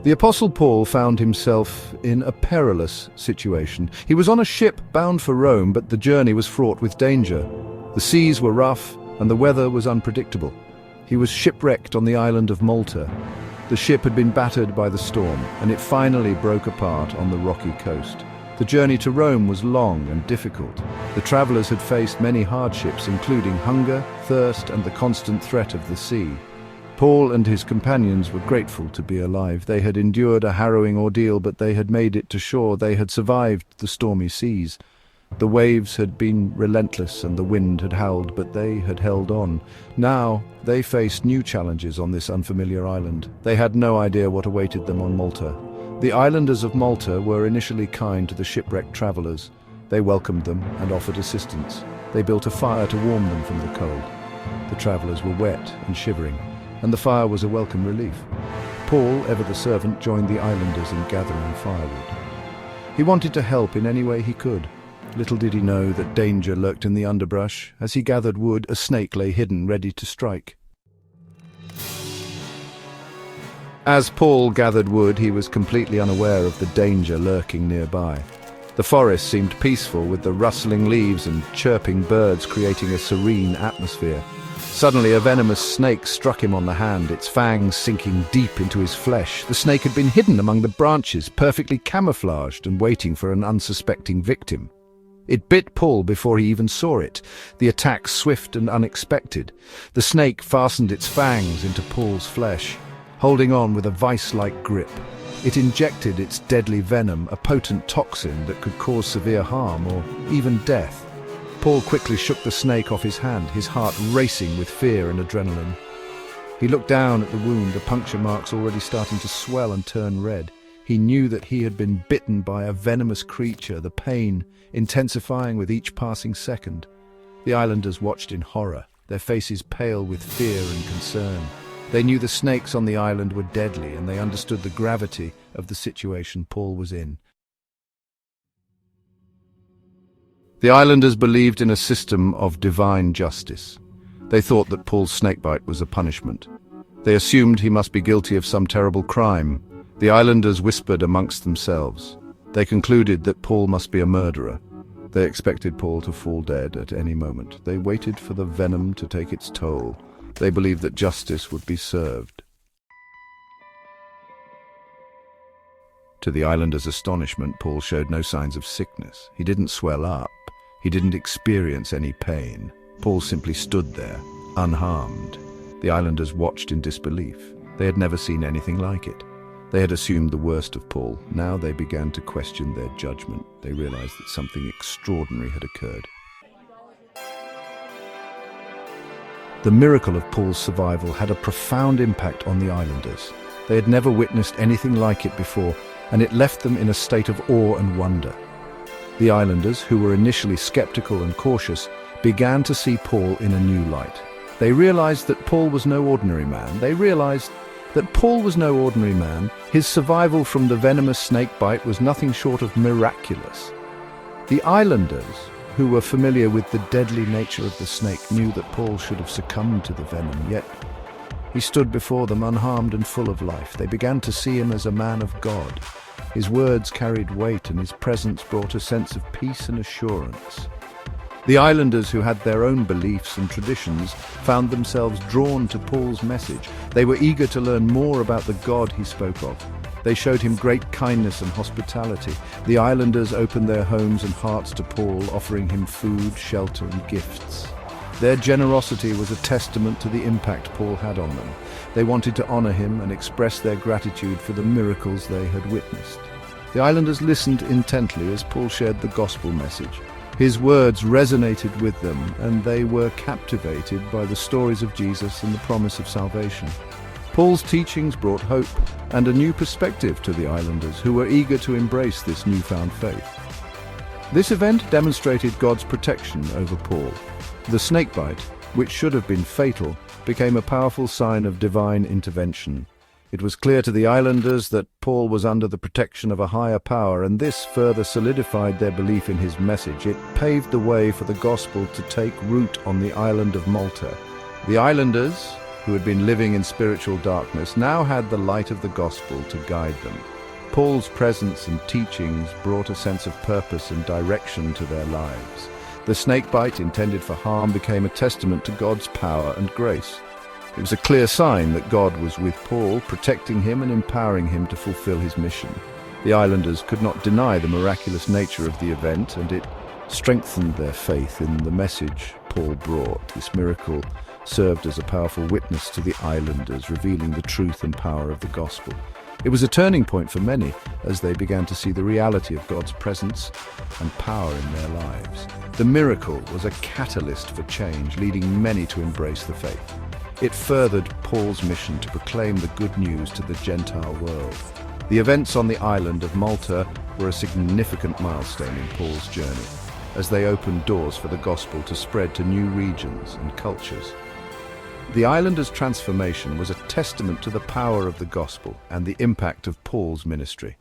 The Apostle Paul found himself in a perilous situation. He was on a ship bound for Rome, but the journey was fraught with danger. The seas were rough and the weather was unpredictable. He was shipwrecked on the island of Malta. The ship had been battered by the storm, and it finally broke apart on the rocky coast. The journey to Rome was long and difficult. The travelers had faced many hardships, including hunger, thirst, and the constant threat of the sea. Paul and his companions were grateful to be alive. They had endured a harrowing ordeal, but they had made it to shore. They had survived the stormy seas. The waves had been relentless and the wind had howled, but they had held on. Now they faced new challenges on this unfamiliar island. They had no idea what awaited them on Malta. The islanders of Malta were initially kind to the shipwrecked travelers. They welcomed them and offered assistance. They built a fire to warm them from the cold. The travelers were wet and shivering, and the fire was a welcome relief. Paul, ever the servant, joined the islanders in gathering firewood. He wanted to help in any way he could. Little did he know that danger lurked in the underbrush. As he gathered wood, a snake lay hidden, ready to strike. As Paul gathered wood, he was completely unaware of the danger lurking nearby. The forest seemed peaceful, with the rustling leaves and chirping birds creating a serene atmosphere. Suddenly, a venomous snake struck him on the hand, its fangs sinking deep into his flesh. The snake had been hidden among the branches, perfectly camouflaged and waiting for an unsuspecting victim. It bit Paul before he even saw it, the attack swift and unexpected. The snake fastened its fangs into Paul's flesh, holding on with a vice-like grip. It injected its deadly venom, a potent toxin that could cause severe harm or even death. Paul quickly shook the snake off his hand, his heart racing with fear and adrenaline. He looked down at the wound, the puncture marks already starting to swell and turn red. He knew that he had been bitten by a venomous creature, the pain intensifying with each passing second. The islanders watched in horror, their faces pale with fear and concern. They knew the snakes on the island were deadly, and they understood the gravity of the situation Paul was in. The islanders believed in a system of divine justice. They thought that Paul's snakebite was a punishment. They assumed he must be guilty of some terrible crime. The islanders whispered amongst themselves. They concluded that Paul must be a murderer. They expected Paul to fall dead at any moment. They waited for the venom to take its toll. They believed that justice would be served. To the islanders' astonishment, Paul showed no signs of sickness. He didn't swell up. He didn't experience any pain. Paul simply stood there, unharmed. The islanders watched in disbelief. They had never seen anything like it. They had assumed the worst of Paul. Now they began to question their judgment. They realized that something extraordinary had occurred. The miracle of Paul's survival had a profound impact on the islanders. They had never witnessed anything like it before, and it left them in a state of awe and wonder. The islanders, who were initially skeptical and cautious, began to see Paul in a new light. They realized that Paul was no ordinary man. His survival from the venomous snake bite was nothing short of miraculous. The islanders, who were familiar with the deadly nature of the snake, knew that Paul should have succumbed to the venom, yet he stood before them unharmed and full of life. They began to see him as a man of God. His words carried weight, and his presence brought a sense of peace and assurance. The islanders, who had their own beliefs and traditions, found themselves drawn to Paul's message. They were eager to learn more about the God he spoke of. They showed him great kindness and hospitality. The islanders opened their homes and hearts to Paul, offering him food, shelter, and gifts. Their generosity was a testament to the impact Paul had on them. They wanted to honor him and express their gratitude for the miracles they had witnessed. The islanders listened intently as Paul shared the gospel message. His words resonated with them, and they were captivated by the stories of Jesus and the promise of salvation. Paul's teachings brought hope and a new perspective to the islanders, who were eager to embrace this newfound faith. This event demonstrated God's protection over Paul. The snakebite, which should have been fatal, became a powerful sign of divine intervention. It was clear to the islanders that Paul was under the protection of a higher power, and this further solidified their belief in his message. It paved the way for the gospel to take root on the island of Malta. The islanders, who had been living in spiritual darkness, now had the light of the gospel to guide them. Paul's presence and teachings brought a sense of purpose and direction to their lives. The snakebite intended for harm became a testament to God's power and grace. It was a clear sign that God was with Paul, protecting him and empowering him to fulfill his mission. The islanders could not deny the miraculous nature of the event, and it strengthened their faith in the message Paul brought. This miracle served as a powerful witness to the islanders, revealing the truth and power of the gospel. It was a turning point for many as they began to see the reality of God's presence and power in their lives. The miracle was a catalyst for change, leading many to embrace the faith. It furthered Paul's mission to proclaim the good news to the Gentile world. The events on the island of Malta were a significant milestone in Paul's journey, as they opened doors for the gospel to spread to new regions and cultures. The islanders' transformation was a testament to the power of the gospel and the impact of Paul's ministry.